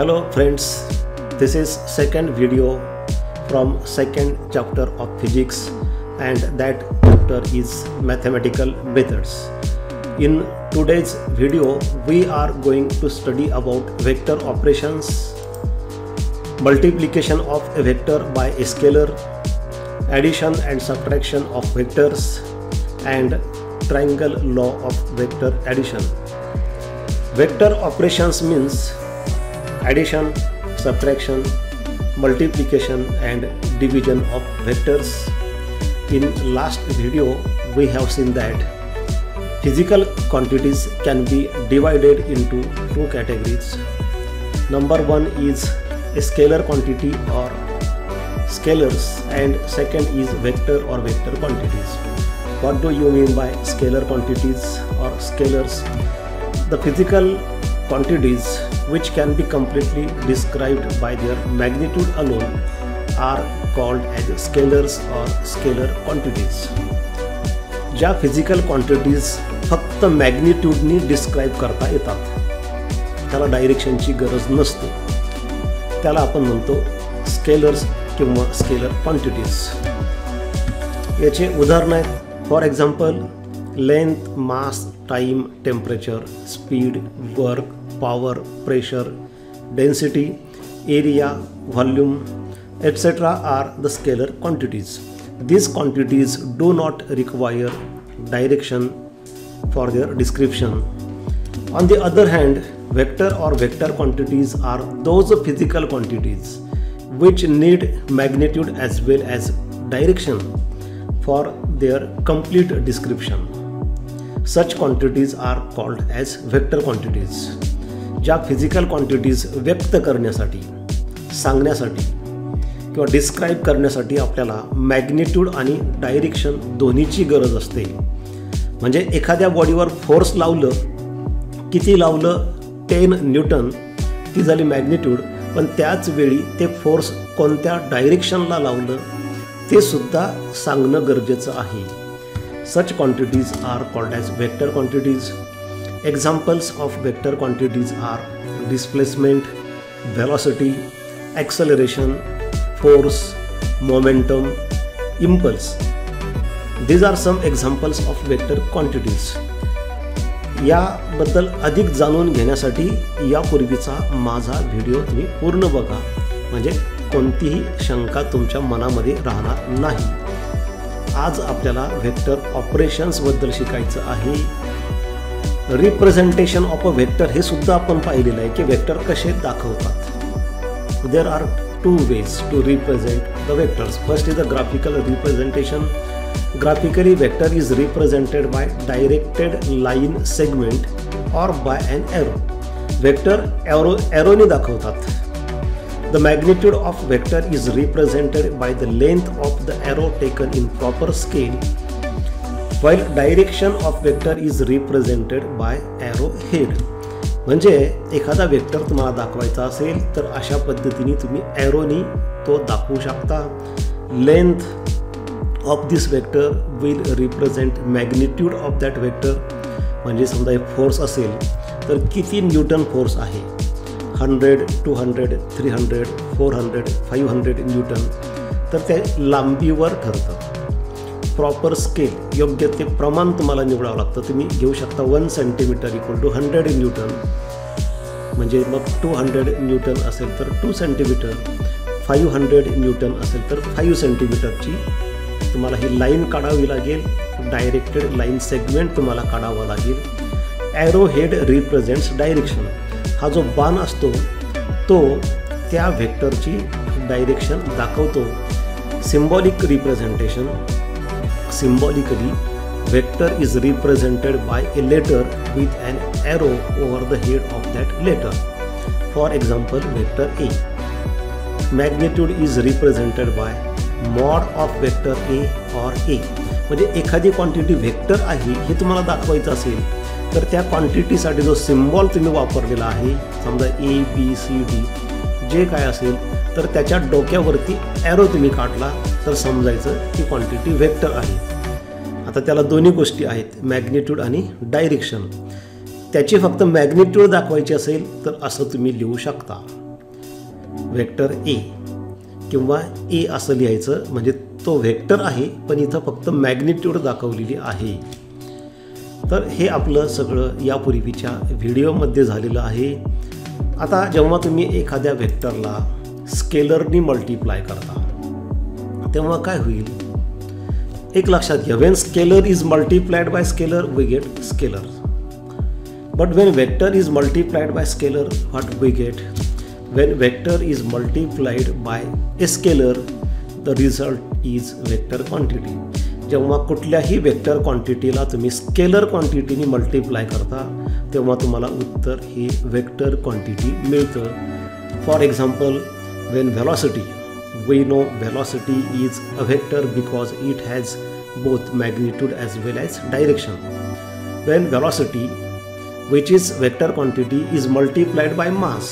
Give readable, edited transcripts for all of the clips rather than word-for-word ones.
Hello friends, this is second video from second chapter of physics, and that chapter is mathematical methods. In today's video we are going to study about vector operations, multiplication of a vector by a scalar, addition and subtraction of vectors, and triangle law of vector addition. Vector operations means addition, subtraction, multiplication and division of vectors. In last video we have seen that physical quantities can be divided into two categories. Number one is a scalar quantity or scalars, and second is vector or vector quantities. What do you mean by scalar quantities or scalars? The physical quantities which can be completely described by their magnitude alone are called as scalars or scalar quantities. ज्या physical quantities फक्त मॅग्निट्यूडनी describe करता येतात, त्याला डायरेक्शनची गरज नसते, त्याला आपण म्हणतो स्केलर्स किंवा स्केलर क्वांटिटीज. याचे उदाहरण आहेत for example length, mass, time, temperature, speed, work, power, pressure, density, area, volume, etc. are the scalar quantities. These quantities do not require direction for their description. On the other hand, vector or vector quantities are those physical quantities which need magnitude as well as direction for their complete description. Such quantities are called as vector quantities. ज्या physical quantities व्यक्त करण्यासाठी, सांगण्यासाठी किंवा describe करण्यासाठी आपल्याला magnitude आणि direction दोन्हीची गरज असते. म्हणजे एखाद्या बॉडीवर फोर्स लावलं, किती लावलं, 10 न्यूटन, ती झाली मॅग्निट्यूड, पण त्याच वेळी ते फोर्स कोणत्या डायरेक्शनला लावलं ते सुद्धा सांगणं गरजेचं आहे. Such quantities are called as vector quantities. Examples of vector quantities are displacement, velocity, acceleration, force, momentum, impulse. These are some examples of vector quantities. याबद्दल अधिक जाणून घेण्यासाठी यापूर्वीचा माझा व्हिडिओ तुम्ही पूर्ण बघा, म्हणजे कोणतीही शंका तुमच्या मनामध्ये राहणार नाही. आज आपल्याला व्हेक्टर ऑपरेशन्स बद्दल शिकायचं आहे. रिप्रेझेंटेशन ऑफ अ व्हेक्टर हे सुद्धा आपण पाहिलेलं आहे की व्हेक्टर कसे दाखवतात. There are two ways to represent the vectors. First is the graphical representation. Graphically vector is represented by directed line segment or by an arrow. Vector एरोने दाखवतात. The magnitude of vector is represented by the length of the arrow taken in proper scale, while direction of vector is represented by arrow head. म्हणजे एखादा vector तुम्हाला दाखवायचा असेल तर अशा पद्धतीने तुम्ही एरोनी तो दाखवू शकता. Length of this vector will represent magnitude of that vector. म्हणजे समजा एक फोर्स असेल तर किती न्यूटन फोर्स आहे, 100, 200, 300, 400, 500 न्यूटन, तर ते लांबीवर ठरतं. प्रॉपर स्केल, योग्य ते प्रमाण तुम्हाला निवडावं लागतं. तुम्ही घेऊ शकता 1 सेंटीमीटर इक्वल टू 100 न्यूटन, म्हणजे मग 200 न्यूटन असेल तर 2 सेंटीमीटर, 500 न्यूटन असेल तर 5 सेंटीमीटरची तुम्हाला ही लाईन काढावी लागेल. डायरेक्टेड लाईन सेगमेंट तुम्हाला काढावा लागेल. Arrow head represents direction. हा जो बाण असतो तो त्या व्हेक्टरची डायरेक्शन दाखवतो. Symbolic representation. Symbolically, vector is represented by a letter with an arrow over the head of that letter. For example, vector A. Magnitude is represented by mod of vector A or A. म्हणजे एखादी quantity vector आहे हे तुम्हाला दाखवायचं असेल तर त्या क्वांटिटीसाठी जो सिम्बॉल तुम्ही वापरलेला आहे, समजा ABCD जे काय असेल, तर त्याच्या डोक्यावरती ॲरो तुम्ही काढला तर समजायचं की क्वांटिटी व्हेक्टर आहे. आता त्याला दोन्ही गोष्टी आहेत, मॅग्निट्यूड आणि डायरेक्शन. त्याची फक्त मॅग्निट्यूड दाखवायची असेल तर असं तुम्ही लिहू शकता. वेक्टर ए किंवा ए असं लिहायचं, म्हणजे तो वेक्टर आहे पण इथं फक्त मॅग्निट्यूड दाखवलेली आहे. तर हे आपलं सगळं यापूर्वीच्या व्हिडिओमध्ये झालेलं आहे. आता जेव्हा तुम्ही एखाद्या वेक्टरला स्केलरनी मल्टिप्लाय करता तेव्हा काय होईल, एक लक्षात घ्या. When scalar is multiplied by scalar we get scalar, but when vector is multiplied by scalar what we get, when vector is multiplied by a scalar the result is vector quantity. जेव्हा कुठल्याही vector क्वांटिटीला तुम्ही scalar क्वांटिटीने multiply करता तेव्हा तुम्हाला उत्तर हे vector quantity मिळतं. For example, Wien velocity, we know velocity is a vector because it has both magnitude as well as direction. When velocity, which is vector quantity, is multiplied by mass,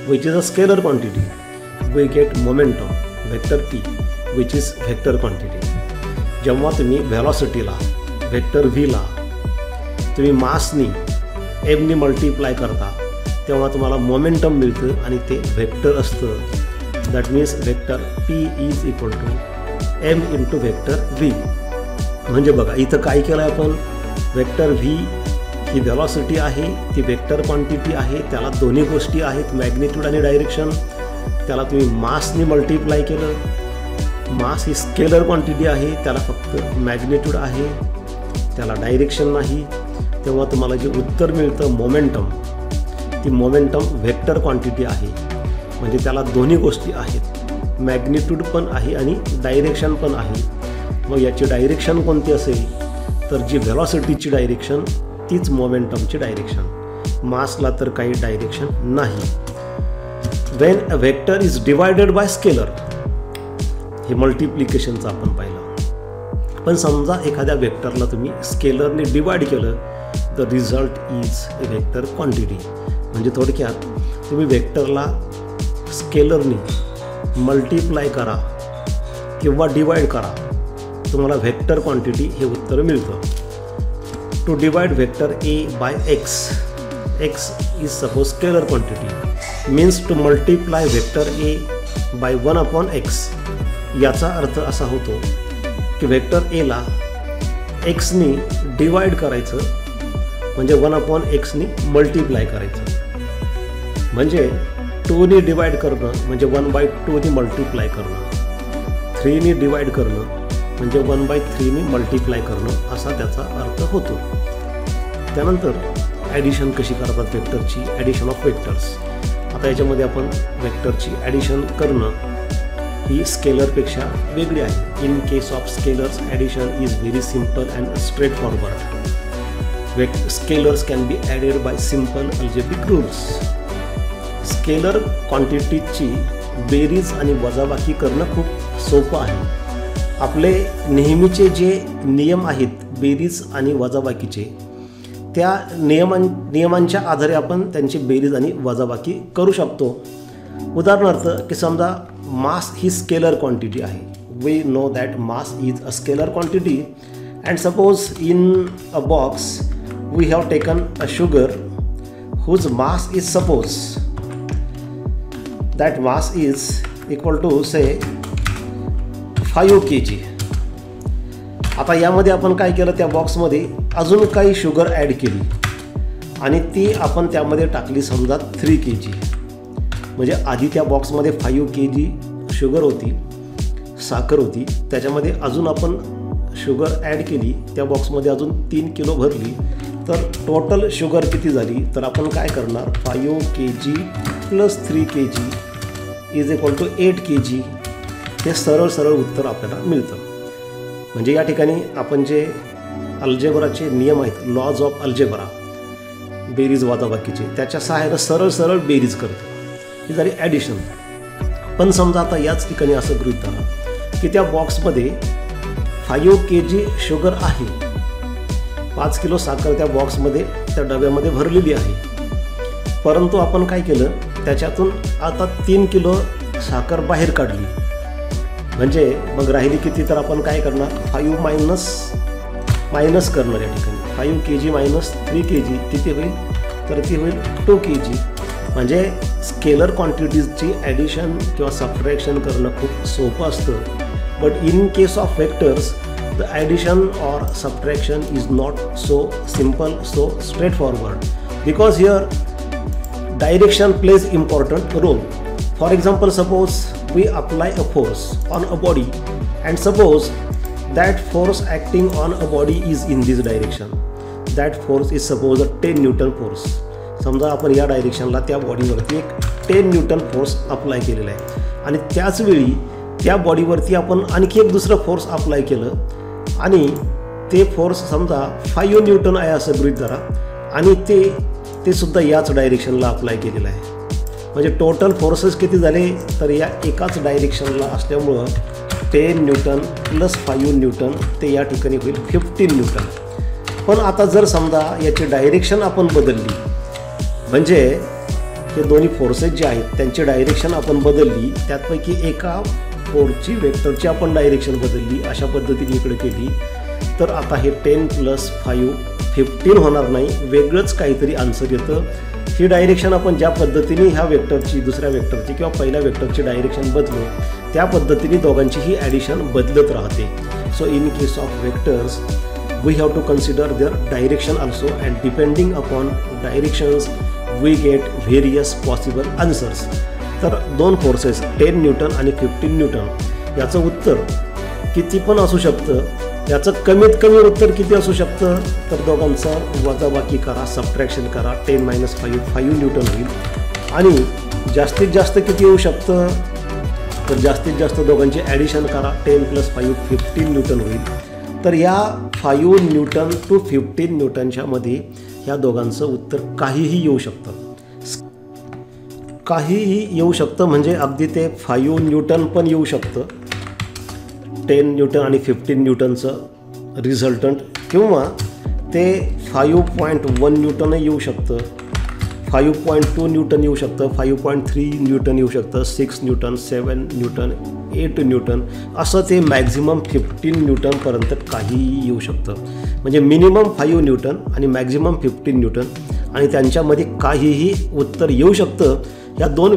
which is a scalar quantity, we get momentum, vector p, which is vector quantity. जेव्हा तुम्ही velocityला vector v ला तुम्ही मासनी m नी multiply करता तेव्हा तुम्हाला momentum मिळतं आणि ते वेक्टर असतं. That means vector p is equal to m into vector v. म्हणजे बघा इथं काय केलं आपण, वेक्टर v ही व्हेलॉसिटी आहे, ती वेक्टर क्वांटिटी आहे, त्याला दोन्ही गोष्टी आहेत मॅग्निट्यूड आणि डायरेक्शन. त्याला तुम्ही मासनी मल्टिप्लाय केलं, मास ही स्केलर क्वांटिटी आहे, त्याला फक्त मॅग्निट्यूड आहे, त्याला डायरेक्शन नाही. तेव्हा तुम्हाला जे उत्तर मिळतं मोमेंटम, ती मोमेंटम वेक्टर क्वांटिटी आहे. म्हणजे त्याला दोन्ही गोष्टी आहेत, मॅग्निट्यूड पण आहे आणि डायरेक्शन पण आहे. मग याची डायरेक्शन कोणती असेल तर जी व्हेलॉसिटीची डायरेक्शन तीच मोमेंटमची डायरेक्शन, मासला तर काही डायरेक्शन नाही. When a vector is divided by scalar, हे मल्टिप्लिकेशनचं आपण पाहिलं. पण समजा एखाद्या वेक्टरला तुम्ही स्केलरने डिवाइड केलं, the result is a vector quantity. म्हणजे थोडक्यात तुम्ही वेक्टरला स्केलरनी मल्टिप्लाय करा किंवा डिवाइड करा, तुम्हाला वेक्टर क्वांटिटी हे उत्तर मिळतं. To divide vector A by x, x is suppose scalar quantity, means to multiply vector A by 1/x. याचा अर्थ असा होतो की वेक्टर एला एक्सनी डिवाइड करायचं म्हणजे 1/xनी मल्टिप्लाय करायचं. म्हणजे 2नी डिवाइड करणं म्हणजे 1/2नी मल्टिप्लाय करणं, 3नी डिवाइड करणं म्हणजे 1/3नी मल्टिप्लाय करणं असा त्याचा अर्थ होतो. त्यानंतर ॲडिशन कशी करतात वेक्टरची, ॲडिशन ऑफ वेक्टर्स. आता याच्यामध्ये आपण वेक्टरची ॲडिशन करणं ही स्केलरपेक्षा वेगळी आहे. In case of scalars addition is very simple and straightforward. Scalars can be added by simple algebraic rules. Scalar क्वांटिटीची बेरीज आणि वजाबाकी करणं खूप सोपं आहे. आपले नेहमीचे जे नियम आहेत बेरीज आणि वजाबाकीचे, त्या नियमांच्या आधारे आपण त्यांची बेरीज आणि वजाबाकी करू शकतो. उदाहरणार्थ की समजा मास ही स्केलर क्वांटिटी आहे, we know that mass is a scalar quantity and suppose in a box we have taken a sugar whose mass is suppose that mass is equal to say 5 kg. आता यामध्ये आपण काय केलं, त्या बॉक्समध्ये अजून काही शुगर ॲड केली आणि ती आपण त्यामध्ये टाकली समजा 3 kg. म्हणजे आधी त्या बॉक्समध्ये 5 kg शुगर होती, साखर होती, त्याच्यामध्ये अजून आपण शुगर ॲड केली, त्या बॉक्समध्ये अजून 3 किलो भरली, तर टोटल शुगर किती झाली तर आपण काय करणार 5 kg plus 3 kg is equal to 8 kg. हे सरळ उत्तर आपल्याला मिळतं. म्हणजे या ठिकाणी आपण जे अल्जेब्राचे नियम आहेत, लॉज ऑफ अल्जेब्रा, बेरीज वजाबाकीचे, त्याच्या सहाय्याने सरळ बेरीज करतो. ही झाली ॲडिशन. पण समजा आता याच ठिकाणी असं गृहीत धरा की त्या बॉक्समध्ये 5 kg शुगर आहे, 5 किलो साखर त्या बॉक्समध्ये त्या डब्यामध्ये भरलेली आहे. परंतु आपण काय केलं, त्याच्यातून आता 3 किलो साखर बाहेर काढली. म्हणजे मग राहिली किती तर आपण काय करणार 5 मायनस करणार. या ठिकाणी 5 kg मायनस 3 kg किती होईल तर ती होईल 2 kg. म्हणजे स्केलर क्वांटिटीजची ॲडिशन किंवा सबट्रॅक्शन करणं खूप सोपं असतं. But in case of vectors the addition or subtraction is not so simple, so straightforward, because here direction plays important role. For example, suppose we apply a force on a body, and suppose that force acting on a body is in this direction. That force is suppose a 10 Newton force. समजा आपण या डायरेक्शनला त्या बॉडीवरती एक 10 Newton force apply केलेला आहे, आणि त्याच वेळी त्या बॉडीवरती आपण आणखी एक दुसरं फोर्स अप्लाय केलं आणि ते फोर्स समजा 5 न्यूटन आहे असं गृहीत धरा, आणि ते सुद्धा याच डायरेक्शनला अप्लाय केलेलं आहे. म्हणजे टोटल फोर्सेस किती झाले तर या एकाच डायरेक्शनला असल्यामुळं 10 न्यूटन प्लस 5 न्यूटन ते या ठिकाणी होईल 15 न्यूटन. पण आता जर समजा याची डायरेक्शन आपण बदलली, म्हणजे हे दोन्ही फोर्सेस जे आहेत त्यांची डायरेक्शन आपण बदलली, त्यापैकी एका फोर्सची वेक्टरची आपण डायरेक्शन बदलली, अशा पद्धतीने इकडे केली, तर आता हे 10 प्लस 5 15 होणार नाही, वेगळंच काहीतरी आन्सर येतं. ही डायरेक्शन आपण ज्या पद्धतीने ह्या वेक्टरची दुसऱ्या वेक्टरची किंवा पहिल्या वेक्टरची डायरेक्शन बदलू, त्या पद्धतीने दोघांची ही ॲडिशन बदलत राहते. So in case of vectors we have to consider their direction also, and depending upon directions we get various possible answers. तर दोन फोर्सेस 10 न्यूटन आणि 15 न्यूटन याचं उत्तर किती पण असू शकतं. याचं कमीत कमी उत्तर किती असू शकतं तर दोघांचं वजाबाकी करा, सबट्रॅक्शन करा, 10 - 5 न्यूटन होईल. आणि जास्तीत जास्त किती येऊ शकतं तर जास्तीत जास्त दोघांची ॲडिशन करा, 10 + 5 15 न्यूटन होईल. तर या 5 न्यूटन टू 15 न्यूटनच्या मध्ये ह्या दोघांचं उत्तर काहीही येऊ शकतं. काहीही येऊ शकतं म्हणजे अगदी ते 5 न्यूटन पण येऊ शकतं, 10 न्यूटन आणि 15 न्यूटनचं रिझल्टंट, किंवा ते 5.1 न्यूटनही येऊ शकतं, 5.2 न्यूटन येऊ शकतं, 5.3 न्यूटन येऊ शकतं, 6 न्यूटन, 7 न्यूटन, 8 न्यूटन, असं ते मॅक्झिमम 15 न्यूटनपर्यंत काहीही येऊ शकतं. म्हणजे मिनिमम 5 न्यूटन आणि मॅक्झिमम 15 न्यूटन, आणि त्यांच्यामध्ये काहीही उत्तर येऊ शकतं. ह्या दोन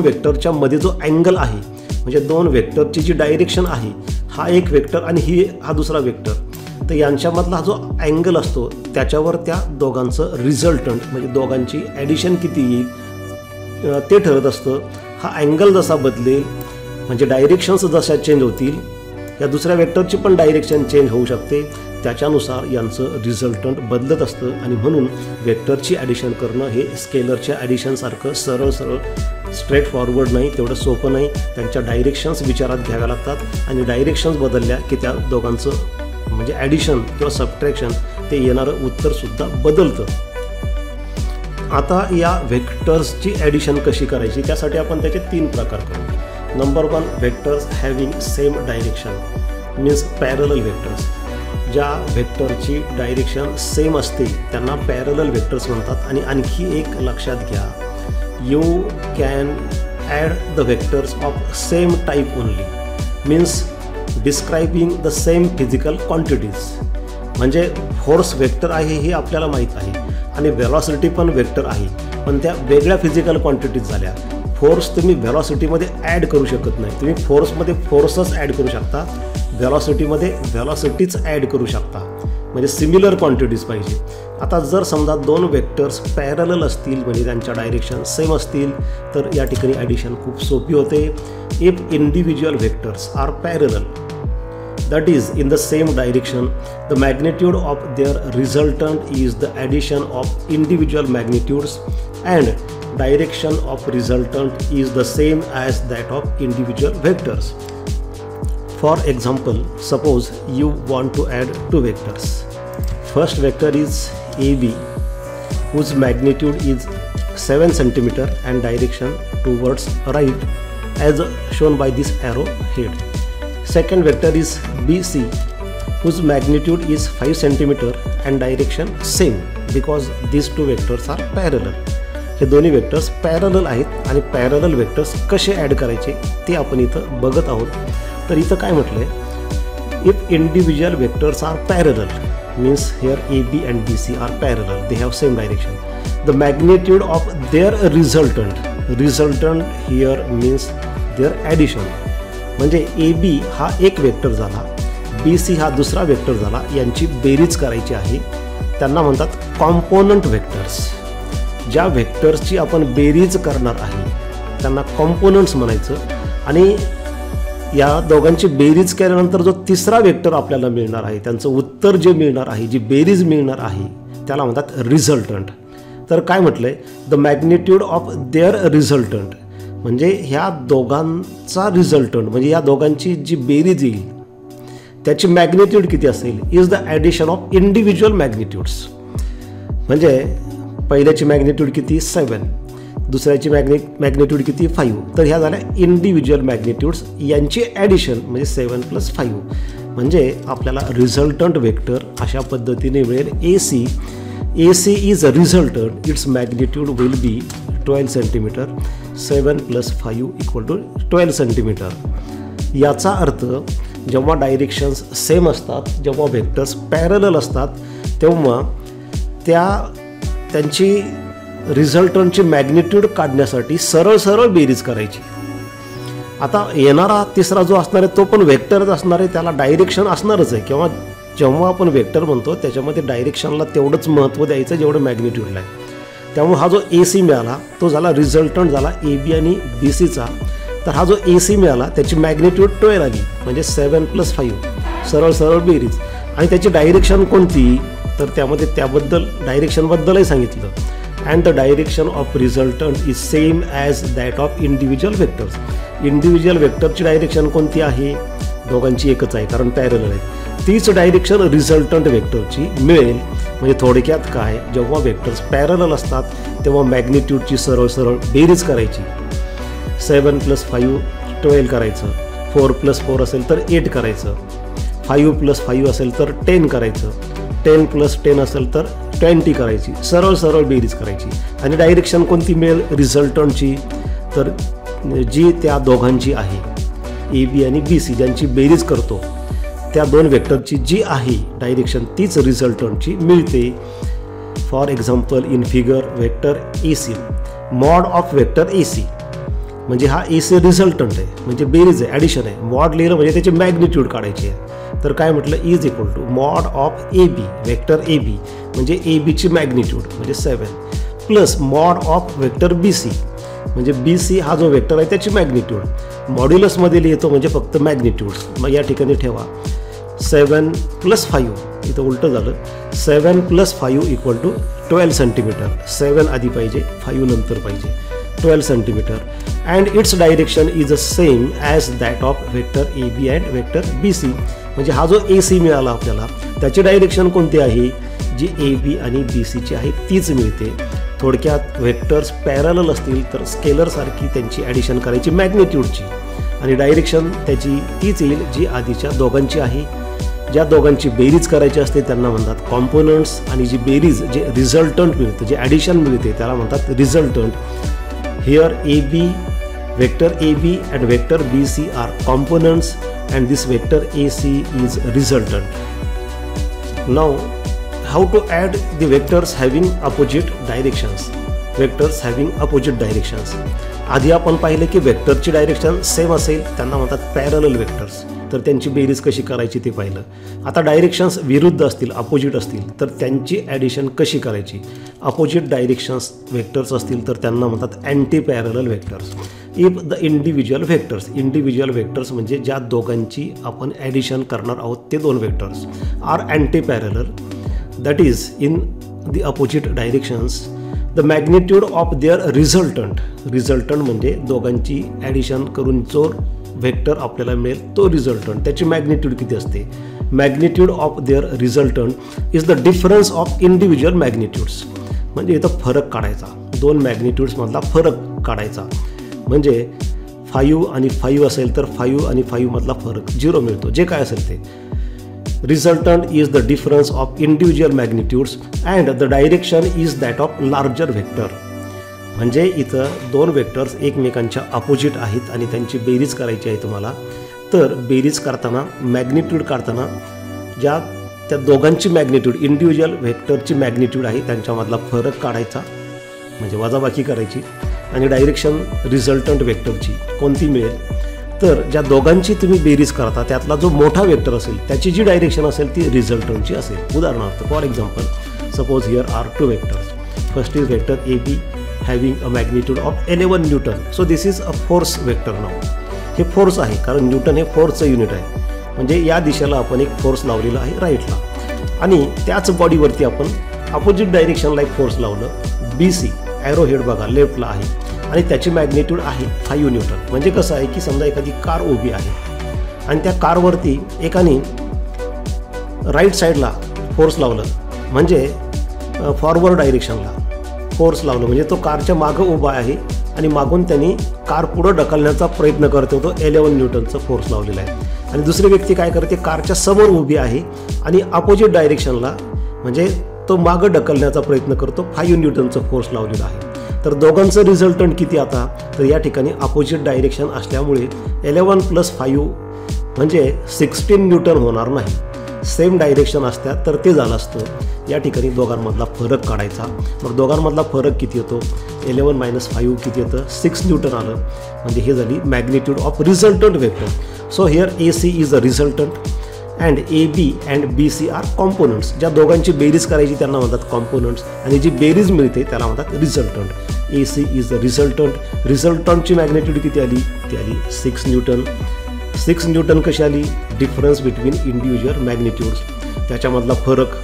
वेक्टरच्या मध्ये जो अँगल आहे, म्हणजे दोन वेक्टरची जी डायरेक्शन आहे, हा एक वेक्टर आणि हा दुसरा वेक्टर, तर यांच्यामधला जो अँगल असतो त्याच्यावर त्या दोघांचं रिझल्टंट म्हणजे दोघांची ॲडिशन किती येईल ते ठरत असतं. हा अँगल जसा बदलेल म्हणजे डायरेक्शन्स जशा चेंज होतील, या दुसऱ्या वेक्टरची पण डायरेक्शन चेंज होऊ शकते, त्याच्यानुसार यांचं रिझल्टंट बदलत असतं. आणि म्हणून वेक्टरची ॲडिशन करणं हे स्केलरच्या ॲडिशनसारखं सरळ स्ट्रेट फॉरवर्ड नाही, तेवढं सोपं नाही. त्यांच्या डायरेक्शन्स विचारात घ्याव्या लागतात, आणि डायरेक्शन्स बदलल्या की त्या दोघांचं म्हणजे ॲडिशन किंवा सबट्रॅक्शन ते येणारं उत्तरसुद्धा बदलतं. आता या वेक्टर्सची ॲडिशन कशी करायची त्यासाठी आपण त्याचे 3 प्रकार करू. Number 1, vectors having same direction means parallel vectors. ज्या वेक्टरची डायरेक्शन सेम असते त्यांना पॅरलल वेक्टर्स म्हणतात. आणि आणखी एक लक्षात घ्या, you can add the vectors of same type only, means describing the same physical quantities. म्हणजे फोर्स वेक्टर आहे हे आपल्याला माहीत आहे, आणि व्हेलॉसिटी पण वेक्टर आहे, पण त्या वेगळ्या फिजिकल क्वांटिटीज झाल्या. फोर्स तुम्ही व्हेलॉसिटीमध्ये ॲड करू शकत नाही, तुम्ही फोर्समध्ये फोर्सच ॲड करू शकता, व्हेलॉसिटीमध्ये व्हेलॉसिटीच ॲड करू शकता, म्हणजे सिमिलर क्वांटिटीज पाहिजे. आता जर समजा दोन वेक्टर्स पॅरलल असतील म्हणजे त्यांच्या डायरेक्शन सेम असतील तर या ठिकाणी ॲडिशन खूप सोपी होते. If individual vectors are parallel, that is in the same direction, the magnitude of their resultant is the addition of individual magnitudes, and direction of resultant is the same as that of individual vectors. For example, suppose you want to add 2 vectors. First vector is AB, whose magnitude is 7 cm and direction towards right as shown by this arrow head. Second vector is BC, whose magnitude is 5 cm and direction same, because these 2 vectors are parallel. हे दोन्ही vectors parallel आहेत, आणि parallel vectors कसे add करायचे ते आपण इथं बघत आहोत. तर इथं काय म्हटलंय, if individual vectors are parallel means here AB and BC are parallel, they have same direction. The magnitude of their resultant here means their addition. म्हणजे ए बी हा एक वेक्टर झाला, बी सी हा दुसरा वेक्टर झाला, यांची बेरीज करायची आहे. त्यांना म्हणतात कॉम्पोनंट व्हेक्टर्स. ज्या व्हेक्टर्सची आपण बेरीज करणार आहे त्यांना कॉम्पोनंट्स म्हणायचं. आणि या दोघांची बेरीज केल्यानंतर जो तिसरा वेक्टर आपल्याला मिळणार आहे, त्यांचं उत्तर जे मिळणार आहे, जी बेरीज मिळणार आहे, त्याला म्हणतात रिझल्टंट. तर काय म्हटलंय, the magnitude of their resultant म्हणजे ह्या दोघांचा रिझल्टंट म्हणजे या दोघांची जी बेरीज येईल त्याची मॅग्निट्यूड किती असेल, is the addition of individual magnitudes. म्हणजे पहिल्याची मॅग्निट्यूड किती 7, दुसऱ्याची मॅग्निट्यूड किती 5. तर ह्या झाल्या इंडिव्हिज्युअल मॅग्निट्यूड्स, यांची ॲडिशन म्हणजे 7 + 5. म्हणजे आपल्याला रिझल्टंट वेक्टर अशा पद्धतीने मिळेल. A C is a resultant, its magnitude will be 12 centimetre. 7 + 5 = 12 centimetre. याचा अर्थ जेव्हा डायरेक्शन्स सेम असतात, जेव्हा व्हेक्टर्स पॅरलल असतात, तेव्हा त्यांची रिझल्टंटची मॅग्निट्यूड काढण्यासाठी सरळ बेरीज करायची. आता येणारा तिसरा जो असणार आहे तो पण व्हेक्टरच असणार आहे, त्याला डायरेक्शन असणारच आहे. किंवा जेव्हा आपण व्हेक्टर म्हणतो त्याच्यामध्ये डायरेक्शनला तेवढंच महत्त्व द्यायचं जेवढं मॅग्निट्यूडला आहे. त्यामुळे हा जो ए सी मिळाला तो झाला रिझल्टंट झाला ए बी आणि बी सीचा. तर हा जो ए सी मिळाला त्याची मॅग्निट्यूड 12 आली, म्हणजे 7 + 5 सरळ बेरीज. आणि त्याची डायरेक्शन कोणती, तर त्यामध्ये त्याबद्दल डायरेक्शनबद्दलही सांगितलं. And the direction of resultant is same as that of individual vectors. Individual व्हेक्टरची डायरेक्शन कोणती आहे, दोघांची एकच आहे कारण पॅरलल आहे. तीच डायरेक्शन रिझल्टंट व्हेक्टरची मिळेल. म्हणजे थोडक्यात काय, जेव्हा व्हेक्टर्स पॅरलल असतात तेव्हा मॅग्निट्यूडची सरळ बेरीज करायची. 7 + 5 12 करायचं, 4 + 4 असेल तर 8 करायचं, 5 + 5 असेल तर 10 करायचं, 10 + 10 असेल तर 20 करायची. सरळ बेरीज करायची. आणि डायरेक्शन कोणती मिळेल रिझल्टंटची, तर जी त्या दोघांची आहे ए बी आणि बी सी, ज्यांची बेरीज करतो त्या दोन वेक्टरची जी आहे डायरेक्शन तीच रिझल्टंटची मिळते. For example in figure vector A C mod of vector A C, म्हणजे हा ए सी रिझल्टंट आहे, म्हणजे बेरीज आहे, ॲडिशन आहे. मॉड लिहिलं म्हणजे त्याची मॅग्निट्यूड काढायची आहे. तर काय म्हटलं, is equal to mod of A B vector A B, म्हणजे ए बीची मॅग्निट्यूड म्हणजे 7 plus mod of vector B C, म्हणजे बी सी हा जो वेक्टर आहे त्याची मॅग्निट्यूड. मॉड्युलसमध्ये लिहितो म्हणजे फक्त मॅग्निट्यूड्स. मग या ठिकाणी ठेवा 7 + 5, इथं उलटं झालं. 7 + 5 = 12 सेंटीमीटर. 7 आधी पाहिजे, 5 नंतर पाहिजे, 12 centimetre. And its direction is a same as that of vector A B and vector B C. म्हणजे हा जो ए सी मिळाला आपल्याला त्याची डायरेक्शन कोणती आहे, जी ए बी आणि बी सीची आहे तीच मिळते. थोडक्यात व्हेक्टर्स पॅरलल असतील तर स्केलरसारखी त्यांची ॲडिशन करायची मॅग्निट्यूडची, आणि डायरेक्शन त्याची तीच येईल जी आधीच्या दोघांची आहे. ज्या दोघांची बेरीज करायची असते त्यांना म्हणतात कॉम्पोनंट्स, आणि जी बेरीज जे रिझल्टंट मिळतं, जे ॲडिशन मिळते त्याला म्हणतात resultant. Here A B vector A B and vector B C are components and this vector AC is resultant. Now how to add the vectors having opposite directions. Vectors having opposite directions. आधी आपण पाहिले की वेक्टरची direction same असेल त्यांना म्हणतात parallel vectors. तर त्यांची बेरीज कशी करायची ते पाहिलं. आता डायरेक्शन्स विरुद्ध असतील, अपोजिट असतील तर त्यांची ॲडिशन कशी करायची. अपोजिट डायरेक्शन्स वेक्टर्स असतील तर त्यांना म्हणतात anti parallel vectors. If the individual vectors म्हणजे ज्या दोघांची आपण ॲडिशन करणार आहोत ते दोन vectors are anti parallel, that is in the opposite directions, the magnitude of their resultant म्हणजे दोघांची ॲडिशन करून जो व्हेक्टर आपल्याला मिळेल तो रिझल्टंट, त्याची मॅग्निट्यूड किती असते. Magnitude of their resultant is the difference of individual magnitudes. म्हणजे इथं फरक काढायचा, दोन मॅग्निट्यूड्समधला फरक काढायचा. म्हणजे 5 आणि 5 असेल तर 5 आणि 5 मधला फरक 0 मिळतो, जे काय असेल ते. Resultant is the difference of individual magnitudes and the direction is that of larger vector. म्हणजे इथं दोन वेक्टर्स एकमेकांच्या अपोजिट आहेत आणि त्यांची बेरीज करायची आहे तुम्हाला. तर बेरीज करताना मॅग्निट्यूड काढताना ज्या त्या दोघांची मॅग्निट्यूड इंडिव्हिज्युअल व्हेक्टरची मॅग्निट्यूड आहे त्यांच्यामधला फरक काढायचा म्हणजे वजाबाकी करायची आणि डायरेक्शन रिझल्टंट वेक्टरची कोणती मिळेल, तर ज्या दोघांची तुम्ही बेरीज करता त्यातला जो मोठा वेक्टर असेल त्याची जी डायरेक्शन असेल ती रिझल्टंटची असेल. उदाहरणार्थ for example suppose here are two vectors. First is vector A B having a magnitude of 11 newton. So this is a force vector now. हे फोर्स आहे कारण न्यूटन हे फोर्सचं युनिट आहे. म्हणजे या दिशेला आपण एक फोर्स लावलेला आहे राईटला आणि त्याच बॉडीवरती आपण अपोजिट डायरेक्शनला एक फोर्स लावलं बी सी. ॲरो हेड बघा लेफ्टला आहे आणि त्याची मॅग्निट्यूड आहे 5 न्यूटन. म्हणजे कसं आहे की समजा एखादी कार उभी आहे आणि त्या कारवरती एकाने राईट साईडला फोर्स लावलं म्हणजे फॉरवर्ड डायरेक्शनला फोर्स लावलं म्हणजे तो कारच्या मागं उभा आहे आणि मागून त्यांनी कार पुढं ढकलण्याचा प्रयत्न करतो. तो 11 न्यूटनचा फोर्स लावलेला आहे. आणि दुसरी व्यक्ती काय करते, कारच्या समोर उभी आहे आणि अपोजिट डायरेक्शनला म्हणजे तो मागं ढकलण्याचा प्रयत्न करतो 5 न्यूटनचा फोर्स लावलेला आहे. तर दोघांचं रिझल्टंट किती आता, तर या ठिकाणी अपोजिट डायरेक्शन असल्यामुळे 11 + 5 म्हणजे 16 न्यूटन होणार नाही. सेम डायरेक्शन असतात तर ते झालं असतं. या ठिकाणी दोघांमधला फरक काढायचा. मग दोघांमधला फरक किती येतो, 11 - 5 किती येतं, 6 न्यूटन आलं. म्हणजे हे झाली magnitude of resultant vector. So here A C is a resultant and A B and B C are components. ज्या दोघांची बेरीज करायची त्यांना म्हणतात कॉम्पोनंट्स आणि जी बेरीज मिळते त्याला म्हणतात resultant. A C is a resultant. रिझल्टंटची मॅग्निट्यूड किती आली, ती आली 6 न्यूटन. 6 न्यूटन कशी आली, डिफरन्स बिटवीन इंडिव्हिज्युअल मॅग्निट्यूड्स, त्याच्यामधला फरक.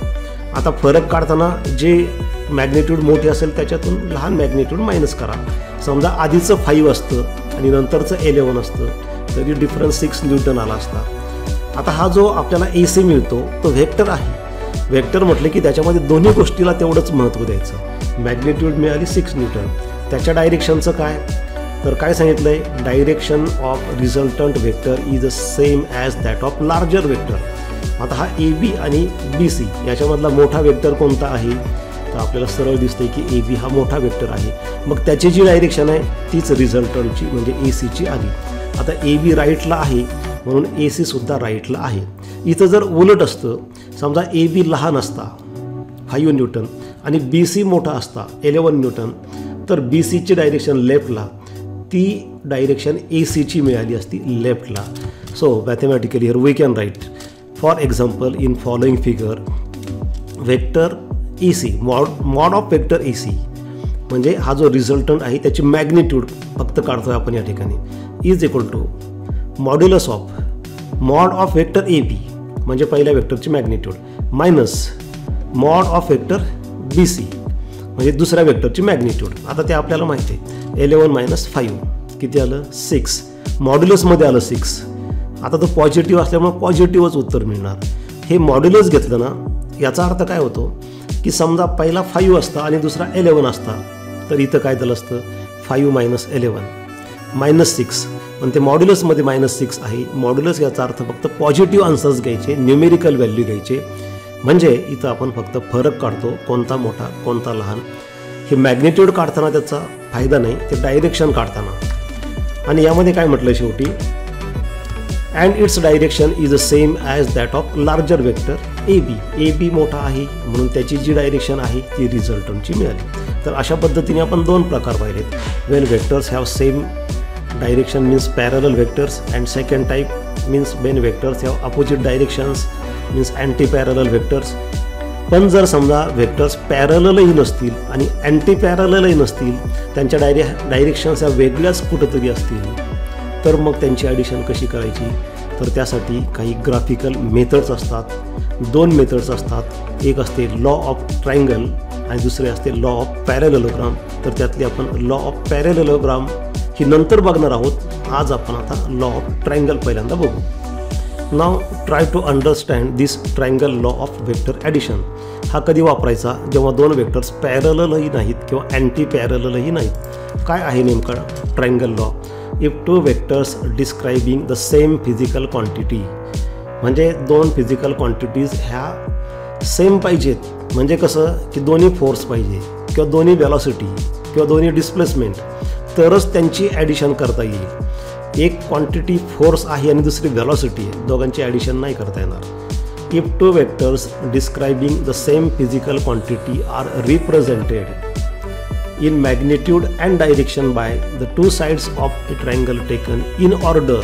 आता फरक काढताना जे मॅग्निट्यूड मोठे असेल त्याच्यातून लहान मॅग्निट्यूड मायनस करा. समजा आधीचं 5 असतं आणि नंतरचं 11 असतं तरी डिफरन्स 6 न्यूटन आला असता. आता हा जो आपल्याला ए सी मिळतो तो व्हेक्टर आहे. व्हेक्टर म्हटलं की त्याच्यामध्ये दोन्ही गोष्टीला तेवढंच महत्त्व द्यायचं. मॅग्निट्यूड मिळाली 6 न्यूटन. त्याच्या डायरेक्शनचं काय, तर काय सांगितलं आहे, direction of resultant vector is a same as that of larger vector. आता हा ए बी आणि बी सी याच्यामधला मोठा वेक्टर कोणता आहे, तर आपल्याला सरळ दिसतंय की ए बी हा मोठा वेक्टर आहे. मग त्याची जी डायरेक्शन आहे तीच रिझल्टंटची म्हणजे ए सीची आली. आता ए बी राईटला आहे म्हणून ए सी सुद्धा राईटला आहे. इथं जर उलट असतं, समजा ए बी लहान असता 5 न्यूटन आणि बी सी मोठा असता 11 न्यूटन, तर बी सीची डायरेक्शन लेफ्टला, ती डायरेक्शन ए सीची मिळाली असती लेफ्टला. So mathematically here we can write for example in following figure vector A C mod of vector A C म्हणजे हा जो रिझल्टंट आहे त्याची मॅग्निट्यूड फक्त काढतोय आपण या ठिकाणी, is equal to modulus of mod of vector A B म्हणजे पहिल्या वेक्टरची magnitude minus mod of vector B C म्हणजे दुसऱ्या वेक्टरची मॅग्निट्यूड. आता ते आपल्याला माहिती आहे 11 - 5 किती आलं 6. मॉड्युलसमध्ये आलं 6. आता तो पॉझिटिव्ह असल्यामुळे पॉझिटिव्हच उत्तर मिळणार. हे मॉड्युलस घेतलं ना याचा अर्थ काय होतो की समजा पहिला 5 असता आणि दुसरा 11 असता तर इथं काय झालं असतं 5 - 11 -6. पण ते मॉड्युलसमध्ये -6 आहे. मॉड्युलस याचा अर्थ फक्त पॉझिटिव्ह आन्सर्स घ्यायचे, न्यूमेरिकल व्हॅल्यू घ्यायचे. म्हणजे इथं आपण फक्त फरक काढतो कोणता मोठा कोणता लहान. हे मॅग्निट्यूड काढताना त्याचा फायदा नाही, ते डायरेक्शन काढताना. आणि यामध्ये काय म्हटलं शेवटी, and its direction is the same as that of larger vector A B. A B मोठा आहे म्हणून त्याची जी डायरेक्शन आहे ती रिझल्टंटची मिळाली. तर अशा पद्धतीने आपण 2 प्रकार पाहिलेत. Wien vectors have same direction means parallel vectors and second type means Wien vectors have opposite directions means anti parallel vectors. पण जर समजा वेक्टर्स पॅरललही नसतील आणि अँटी पॅरललही नसतील, त्यांच्या डायरेक्शन्स ह्या वेगळ्याच कुठंतरी असतील, तर मग त्यांची ॲडिशन कशी करायची, तर त्यासाठी काही ग्राफिकल मेथड्स असतात. 2 मेथड्स असतात. एक असते लॉ ऑफ ट्रायंगल आणि दुसरे असते लॉ ऑफ पॅरलेलोग्राम. तर त्यातली आपण लॉ ऑफ पॅरलेलोग्राम ही नंतर बघणार आहोत. आज आपण आता लॉ ऑफ ट्रायंगल पहिल्यांदा बघू. Now try to understand this triangle law of vector addition. हा कधी वापरायचा, जेव्हा 2 वेक्टर्स पॅरललही नाहीत किंवा अँटी पॅरललही नाहीत. काय आहे नेमका triangle law, if 2 vectors describing the same physical quantity म्हणजे 2 फिजिकल क्वांटिटीज ह्या सेम पाहिजेत. म्हणजे कसं की दोन्ही फोर्स पाहिजे किंवा दोन्ही व्हेलॉसिटी किंवा दोन्ही डिस्प्लेसमेंट, तरच त्यांची ॲडिशन करता येईल. एक क्वांटिटी फोर्स आहे आणि दुसरी व्हेलॉसिटी आहे, दोघांची ॲडिशन नाही करता येणार. If 2 vectors describing the same physical quantity are represented in magnitude and direction by the two sides of a triangle taken in order,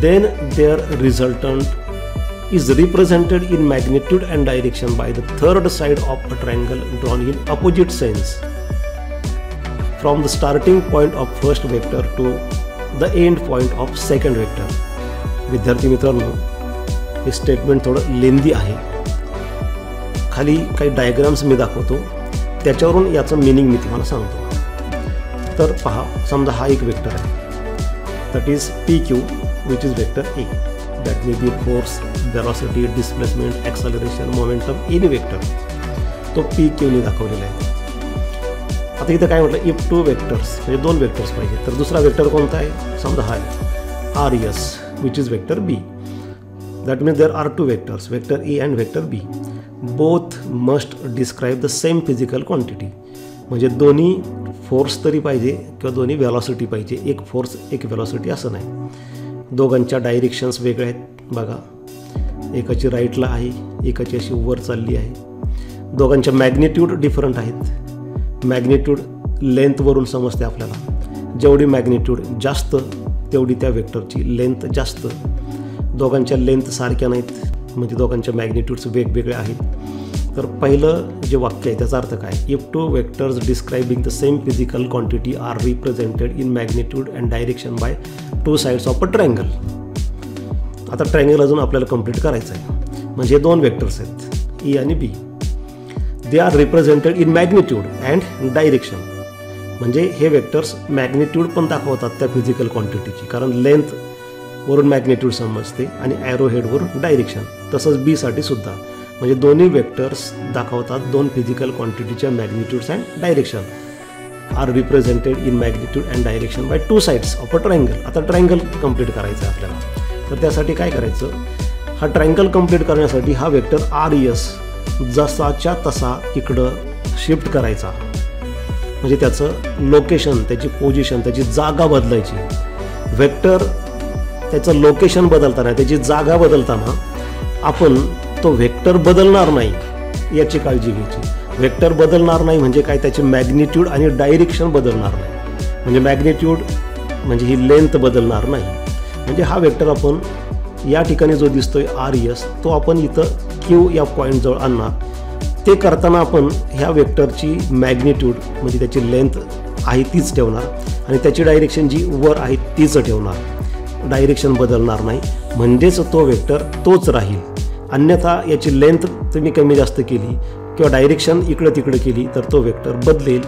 then their resultant is represented in magnitude and direction by the third side of a triangle drawn in opposite sides from the starting point of first vector to the end point of second vector. विद्यार्थी मित्रांनो, हे statement थोडं लेंदी आहे. खाली काही diagrams मी दाखवतो, त्याच्यावरून याचं मीनिंग मी तुम्हाला सांगतो. तर पहा, समजा हा एक वेक्टर आहे, that is PQ which is vector A. That may be force, velocity, displacement, acceleration, momentum, any vector. तो PQने दाखवलेला आहे. आता इथं काय म्हटलं, इफ टू वेक्टर्स, म्हणजे दोन वेक्टर्स पाहिजे. तर दुसरा वेक्टर कोणता आहे, समजा हा आहे RS which is vector B. That means there are two vectors, vector A and vector B. Both must describe the same physical quantity. म्हणजे दोन्ही फोर्स तरी पाहिजे किंवा दोन्ही व्हेलॉसिटी पाहिजे. एक फोर्स एक व्हेलॉसिटी असं नाही. दोघांच्या डायरेक्शन्स वेगळ्या आहेत बघा. एकाची राईटला आहे, एकाची अशी वर चालली आहे. दोघांच्या मॅग्निट्यूड डिफरंट आहेत. मॅग्निट्यूड लेंथवरून समजते आपल्याला. जेवढी मॅग्निट्यूड जास्त तेवढी त्या वेक्टरची लेंथ जास्त. दोघांच्या लेंथ सारख्या नाहीत, म्हणजे दोघांच्या मॅग्निट्यूड्स वेगवेगळे आहेत. तर पहिलं जे वाक्य आहे त्याचा अर्थ काय, if two vectors describing the same physical quantity are represented in magnitude and direction by two sides of a triangle. आता ट्रायंगल अजून आपल्याला कंप्लीट करायचं आहे. म्हणजे दोन वेक्टर्स आहेत E आणि B. They are represented in magnitude and direction. म्हणजे हे वेक्टर्स मॅग्निट्यूड पण दाखवतात त्या फिजिकल क्वांटिटीची, कारण लेंथ वरून मॅग्निट्यूड समजते आणि ॲरो हेडवरून डायरेक्शन. तसंच B साठी सुद्धा. म्हणजे दोन्ही वेक्टर्स दाखवतात दोन फिजिकल क्वांटिटीच्या magnitudes and direction are represented in magnitude and direction by two sides of a triangle. आता ट्रायंगल कंप्लीट करायचं आहे आपल्याला. तर त्यासाठी काय करायचं, हा ट्रायंगल कंप्लीट करण्यासाठी हा वेक्टर RS जसाच्या तसा इकडं शिफ्ट करायचा. म्हणजे त्याचं लोकेशन, त्याची पोझिशन, त्याची जागा बदलायची. वेक्टर त्याचं लोकेशन बदलताना, त्याची जागा बदलताना आपण तो वेक्टर बदलणार नाही याची काळजी घ्यायची. वेक्टर बदलणार नाही म्हणजे काय, त्याची मॅग्निट्यूड आणि डायरेक्शन बदलणार नाही. म्हणजे मॅग्निट्यूड म्हणजे ही लेंथ बदलणार नाही. म्हणजे हा वेक्टर आपण या ठिकाणी जो दिसतोय RS, तो आपण इथं Q या पॉईंटजवळ आणणार. ते करताना आपण ह्या वेक्टरची मॅग्निट्यूड म्हणजे त्याची लेंथ आहे तीच ठेवणार आणि त्याची डायरेक्शन जी वर आहे तीच ठेवणार. डायरेक्शन बदलणार नाही, म्हणजेच तो वेक्टर तोच राहील. अन्यथा याची लेंथ तुम्ही कमी जास्त केली किंवा डायरेक्शन इकडं तिकडं केली तर तो वेक्टर बदलेल,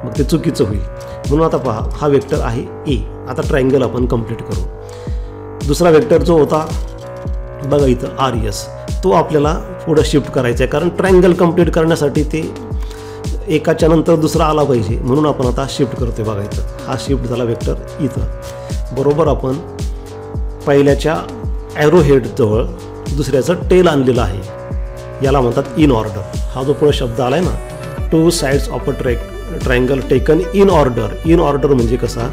मग ते चुकीचं होईल. म्हणून आता पहा, हा वेक्टर आहे A. आता ट्रायंगल आपण कंप्लीट करू. दुसरा वेक्टर जो होता बघा इथं RS, तो आपल्याला पुढं शिफ्ट करायचा आहे, कारण ट्रायंगल कंप्लीट करण्यासाठी ते एकाच्या नंतर दुसरा आला पाहिजे. म्हणून आपण आता शिफ्ट करतोय बघा इथं. हा शिफ्ट झाला वेक्टर इथं. बरोबर आपण पहिल्याच्या ॲरो हेडजवळ दुसऱ्याचं टेल आणलेलं आहे. याला म्हणतात इन ऑर्डर. हा जो पुढे शब्द आला आहे ना, to sides of a triangle taken in order. In order म्हणजे कसा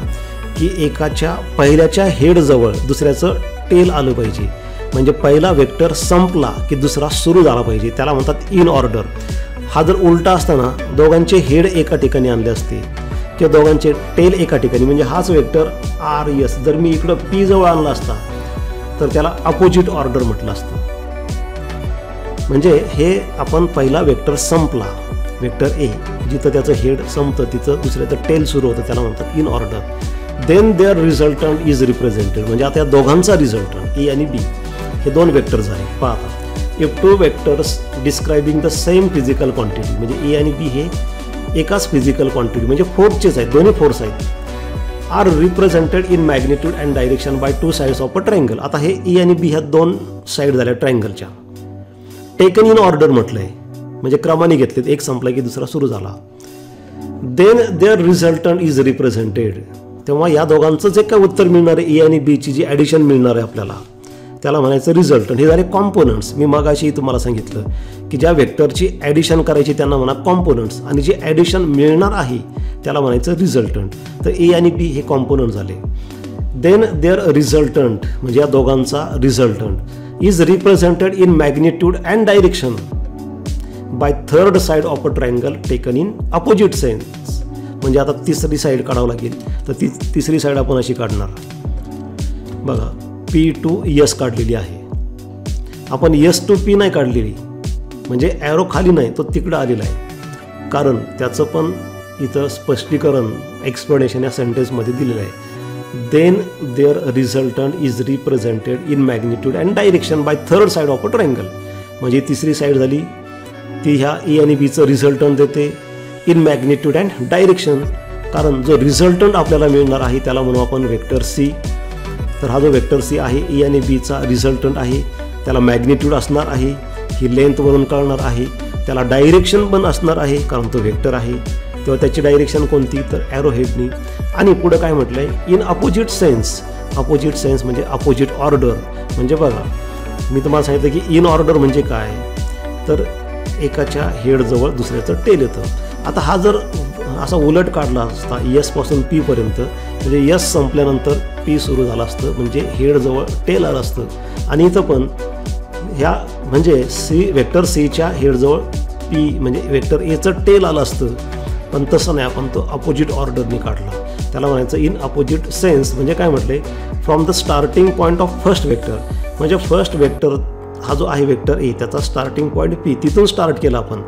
की एकाच्या पहिल्याच्या हेडजवळ दुसऱ्याचं टेल आलं पाहिजे. म्हणजे पहिला वेक्टर संपला की दुसरा सुरू झाला पाहिजे, त्याला म्हणतात इन ऑर्डर. हा जर उलटा असताना दोघांचे हेड एका ठिकाणी आणले असते किंवा दोघांचे टेल एका ठिकाणी, म्हणजे हाच वेक्टर RS जर मी इकडं P जवळ आणला असता तर त्याला अपोजिट ऑर्डर म्हटलं असतं. म्हणजे हे आपण पहिला वेक्टर संपला, वेक्टर A, जिथं त्याचं हेड संपतं तिथं दुसऱ्याचं टेल सुरू होतं, त्याला म्हणतात in order. Then there resultant is represented. म्हणजे आता या दोघांचा रिझल्टंट A आणि B हे दोन वेक्टर्स आहेत. पहा आता, if two vectors describing the same physical quantity, म्हणजे A आणि B हे एकाच फिजिकल क्वांटिटी म्हणजे फोर्सचेच आहेत, दोन्ही फोर्स आहेत, are represented in magnitude and direction by two sides of a triangle. आता हे E आणि B ह्या दोन साईड झाल्या ट्रायंगलच्या. टेकन इन ऑर्डर म्हटलंय, म्हणजे क्रमाने घेतलेत, एक संपला की दुसरा सुरू झाला. Then there resultant is represented. तेव्हा या दोघांचं जे काय उत्तर मिळणार आहे E आणि B ची जी ॲडिशन मिळणार आहे आपल्याला, त्याला म्हणायचं रिझल्टंट. हे झाले कॉम्पोनंट्स. मी मगाशी तुम्हाला सांगितलं की ज्या वेक्टरची ॲडिशन करायची त्यांना म्हणा कॉम्पोनंट्स, आणि जे ॲडिशन मिळणार आहे त्याला म्हणायचं रिझल्टंट. तर A आणि B हे कॉम्पोनंट झाले. देन देअर रिझल्टंट म्हणजे या दोघांचा resultant is represented in magnitude and direction by third side of a triangle taken in opposite sides. म्हणजे आता तिसरी साईड काढावं लागेल. तर तिसरी साईड आपण अशी काढणार. बघा P to S काढलेली आहे. आपण S to P नाही काढलेली, म्हणजे ॲरो खाली नाही, तो तिकडं आलेला आहे. कारण त्याचं पण इथं स्पष्टीकरण एक्सप्लेनेशन या सेंटेन्समध्ये दिलेलं आहे. Then there resultant is represented in magnitude and direction by third side of a triangle. म्हणजे तिसरी साईड झाली ती ह्या ए आणि बीचं रिझल्टंट देते इन मॅग्निट्यूड अँड डायरेक्शन. कारण जो रिझल्टंट आपल्याला मिळणार आहे त्याला म्हणू आपण वेक्टर सी. तर हा जो वेक्टर सी आहे ए आणि बीचा रिझल्टंट आहे, त्याला मॅग्निट्यूड असणार आहे, ही लेंथ म्हणून कळणार आहे, त्याला डायरेक्शन पण असणार आहे कारण तो वेक्टर आहे. तेव्हा त्याची डायरेक्शन कोणती, तर ॲरो हेडनी. आणि पुढं काय म्हटलं आहे, in opposite sense. Opposite sense म्हणजे अपोजिट ऑर्डर. म्हणजे बघा मी तुम्हाला सांगितलं की इन ऑर्डर म्हणजे काय, तर एकाच्या हेडजवळ दुसऱ्याचं टेल येतं. आता हा जर असा उलट काढला असता एस पासून पी पर्यंत, म्हणजे एस संपल्यानंतर पी सुरू झालं असतं, म्हणजे हेडजवळ टेल आलं असतं. आणि इथं पण ह्या म्हणजे सी वेक्टर सीच्या हेडजवळ पी म्हणजे वेक्टर एचं टेल आलं असतं. पण तसं नाही, आपण तो अपोजिट ऑर्डरनी काढला. त्याला म्हणायचं इन अपोजिट सेन्स. म्हणजे काय म्हटले, from the starting point of first vector. म्हणजे फर्स्ट वेक्टर हा जो आहे वेक्टर ए, त्याचा स्टार्टिंग पॉईंट पी, तिथून स्टार्ट केला आपण.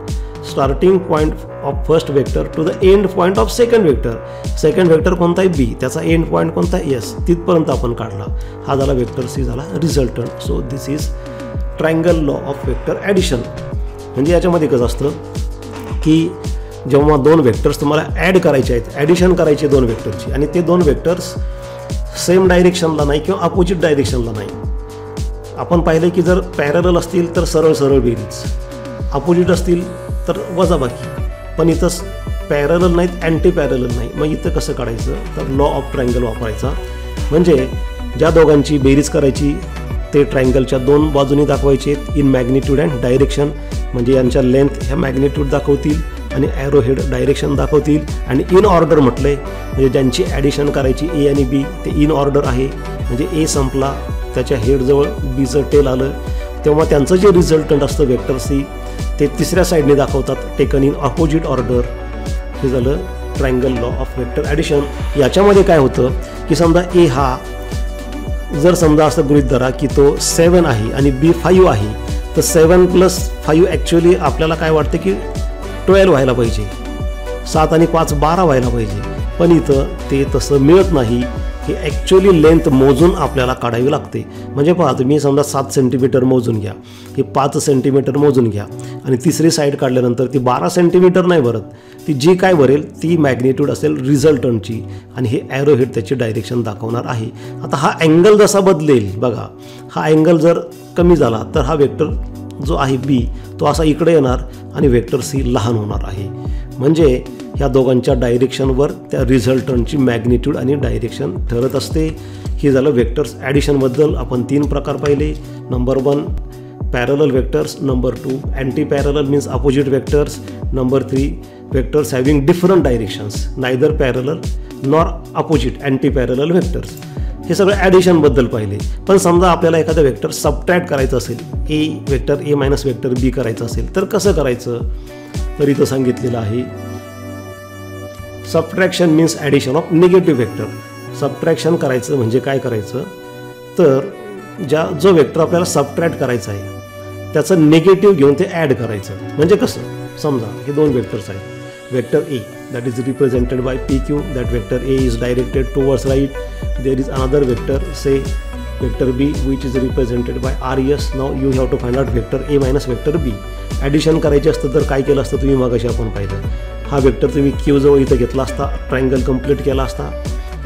Starting point of first vector to the end point of second vector. Second vector कोणता आहे बी, त्याचा एंड पॉईंट कोणता आहे एस, तिथपर्यंत आपण काढला. हा झाला वेक्टर सी, झाला resultant. So this is triangle law of vector addition. म्हणजे याच्यामध्ये कसं असतं की जेव्हा दोन वेक्टर्स तुम्हाला ॲड करायचे आहेत, ॲडिशन करायचे दोन वेक्टरची, आणि ते दोन वेक्टर्स सेम डायरेक्शनला नाही किंवा अपोजिट डायरेक्शनला नाही. आपण पाहिलं की जर पॅरलल असतील तर सरळ सरळ बेरीज, अपोजिट असतील तर वजाबाकी. पण इथं पॅरलल नाहीत, अँटी पॅरलल नाही. मग इथं कसं काढायचं, तर लॉ ऑफ ट्रायंगल वापरायचा. म्हणजे ज्या दोघांची बेरीज करायची ते ट्रायंगलच्या दोन बाजूनी दाखवायचे इन मॅग्निट्यूड अँड डायरेक्शन. म्हणजे यांच्या लेंथ ह्या मॅग्निट्यूड दाखवतील आणि ॲरो हेड डायरेक्शन दाखवतील. आणि इन ऑर्डर म्हटलं आहे, म्हणजे ज्यांची ॲडिशन करायची ए आणि बी ते इन ऑर्डर आहे. म्हणजे ए संपला, त्याच्या हेडजवळ बीचं टेल आलं, तेव्हा त्यांचं जे रिझल्टंट असतं वेक्टर सी ते तिसऱ्या साईडने दाखवतात, टेकन इन अपोजिट ऑर्डर. हे झालं triangle law of vector addition. याच्यामध्ये काय होतं की समजा ए हा जर समजा असं गृहीत धरा की तो 7 आहे आणि बी 5 आहे, तर 7 + 5 ॲक्च्युली आपल्याला काय वाटतं की 12 व्हायला पाहिजे, 7 आणि 5 12 व्हायला पाहिजे. पण इथं ते तसं मिळत नाही. हे ॲक्च्युली लेंथ मोजून आपल्याला काढावी लागते. म्हणजे पहा तुम्ही समजा 7 सेंटीमीटर मोजून घ्या, हे 5 सेंटीमीटर मोजून घ्या, आणि तिसरी साईड काढल्यानंतर ती 12 सेंटीमीटर नाही भरत, ती जी काय भरेल ती मॅग्निट्यूड असेल रिझल्टंटची, आणि हे ॲरो हेड त्याची डायरेक्शन दाखवणार आहे. आता हा अँगल जसा बदलेल, बघा हा अँगल जर कमी झाला तर हा वेक्टर जो आहे बी तो असा इकडे येणार आणि वेक्टर सी लहान होणार आहे. म्हणजे ह्या दोघांच्या डायरेक्शनवर त्या रिझल्टंटची मॅग्निट्यूड आणि डायरेक्शन ठरत असते. हे झालं वेक्टर्स ॲडिशनबद्दल. आपण 3 प्रकार पाहिले. Number 1 parallel vectors, number 2 anti parallel means opposite vectors, number 3 vectors having different directions neither parallel nor opposite anti parallel vectors. हे सगळं ॲडिशनबद्दल पाहिले. पण समजा आपल्याला एखादं वेक्टर सबट्रॅक्ट करायचं असेल, ए वेक्टर ए मायनस वेक्टर बी करायचं असेल तर कसं करायचं, तर इथं सांगितलेलं आहे subtraction means addition of negative vector. Subtraction करायचं म्हणजे काय करायचं, तर जो वेक्टर आपल्याला सबट्रॅक्ट करायचा आहे त्याचं निगेटिव्ह घेऊन ते ॲड करायचं. म्हणजे कसं, समजा हे 2 वेक्टर्स आहेत. Vector A that is represented by PQ, that vector A is directed towards right. There is another vector, say vector B, which is represented by RES. Now you have to find out vector A minus vector B. Addition करायचे असतं तर काय केलं असतं, तुम्ही मगाशी आपण पाहिलं, हा वेक्टर तुम्ही Q जवळ इथं घेतला असता, ट्रायंगल कंप्लीट केला असता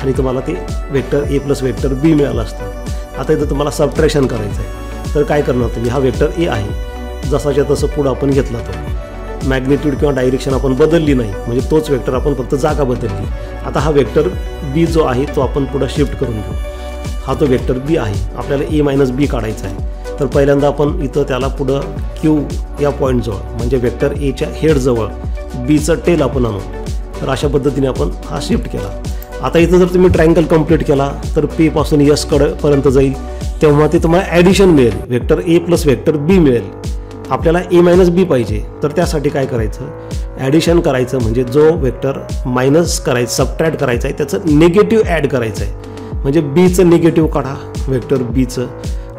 आणि तुम्हाला ते वेक्टर A + वेक्टर B मिळालं असतं. आता इथं तुम्हाला सबट्रॅक्शन करायचं आहे, तर काय करणार तुम्ही, हा वेक्टर A आहे, जसाच्या तसं पुढं आपण घेतला, तो मॅग्निट्यूड किंवा डायरेक्शन आपण बदलली नाही, म्हणजे तोच वेक्टर आपण फक्त जागा बदलली. आता हा वेक्टर बी जो आहे तो आपण पुढं शिफ्ट करून घेऊ. हा तो वेक्टर बी आहे, आपल्याला ए मायनस बी काढायचा आहे. तर पहिल्यांदा आपण इथं त्याला पुढं क्यू या पॉईंटजवळ म्हणजे वेक्टर एच्या हेडजवळ बीचं टेल आपण आणू. तर अशा पद्धतीने आपण हा शिफ्ट केला. आता इथं जर तुम्ही ट्रायंगल कंप्लीट केला तर पी पासून एस पर्यंत जाईल, तेव्हा ते तुम्हाला ॲडिशन मिळेल, वेक्टर ए + वेक्टर बी मिळेल. आपल्याला ए मायनस बी पाहिजे, तर त्यासाठी काय करायचं, ॲडिशन करायचं, म्हणजे जो वेक्टर मायनस करायचं, सबट्रॅक्ट करायचा आहे त्याचं निगेटिव्ह ॲड करायचं आहे. म्हणजे बीचं निगेटिव्ह काढा. वेक्टर बीचं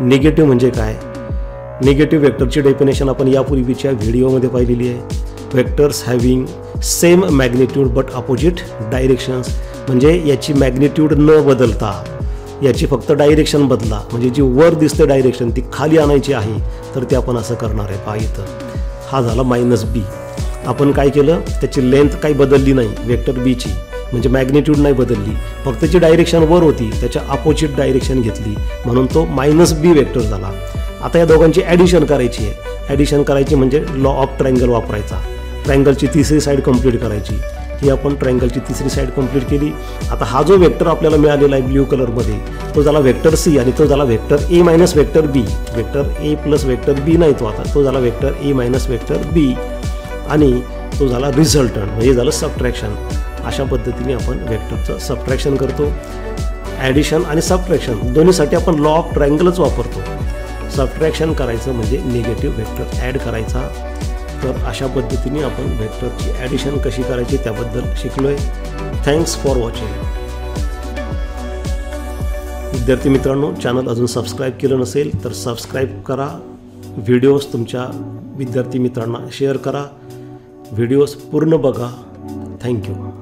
निगेटिव्ह म्हणजे काय, निगेटिव्ह वेक्टरची डेफिनेशन आपण यापूर्वीच्या व्हिडिओमध्ये पाहिलेली आहे. Vectors having same magnitude but opposite directions, म्हणजे याची मॅग्निट्यूड न बदलता याची फक्त डायरेक्शन बदला. म्हणजे जी वर दिसते डायरेक्शन ती खाली आणायची आहे, तर ते आपण असं करणार आहे. पहा इथं हा झाला मायनस बी. आपण काय केलं, त्याची लेंथ काही बदलली नाही वेक्टर बीची, म्हणजे मॅग्निट्यूड नाही बदलली, फक्त त्याची डायरेक्शन वर होती, त्याच्या अपोजिट डायरेक्शन घेतली, म्हणून तो मायनस बी वेक्टर झाला. आता या दोघांची ॲडिशन करायची आहे. ॲडिशन करायची म्हणजे लॉ ऑफ ट्रायंगल वापरायचा. ट्रायंगलची तिसरी साईड कंप्लीट करायची. ही आपण ट्रायंगलची तिसरी साईड कंप्लीट केली. आता हा जो वेक्टर आपल्याला मिळालेला आहे ब्ल्यू कलरमध्ये, तो झाला वेक्टर सी आणि तो झाला vector A minus vector B. Vector A plus vector B नाही तो, आता तो झाला vector A minus vector B आणि तो झाला रिझल्टंट, म्हणजे झालं सबट्रॅक्शन. अशा पद्धतीने आपण वेक्टरचं सबट्रॅक्शन करतो. ॲडिशन आणि सबट्रॅक्शन दोन्हीसाठी आपण लॉ ऑफ ट्रायंगलच वापरतो. सबट्रॅक्शन करायचं म्हणजे निगेटिव्ह वेक्टर ॲड करायचा. तर अशा पद्धतीने आपण वेक्टरची ॲडिशन कशी करायची त्याबद्दल शिकलोय. Thanks for watching. विद्यार्थी मित्रांनो, चॅनल अजून सबस्क्राईब केलं नसेल तर सबस्क्राईब करा. व्हिडिओज तुमच्या विद्यार्थी मित्रांना शेअर करा. व्हिडिओज पूर्ण बघा. थँक्यू.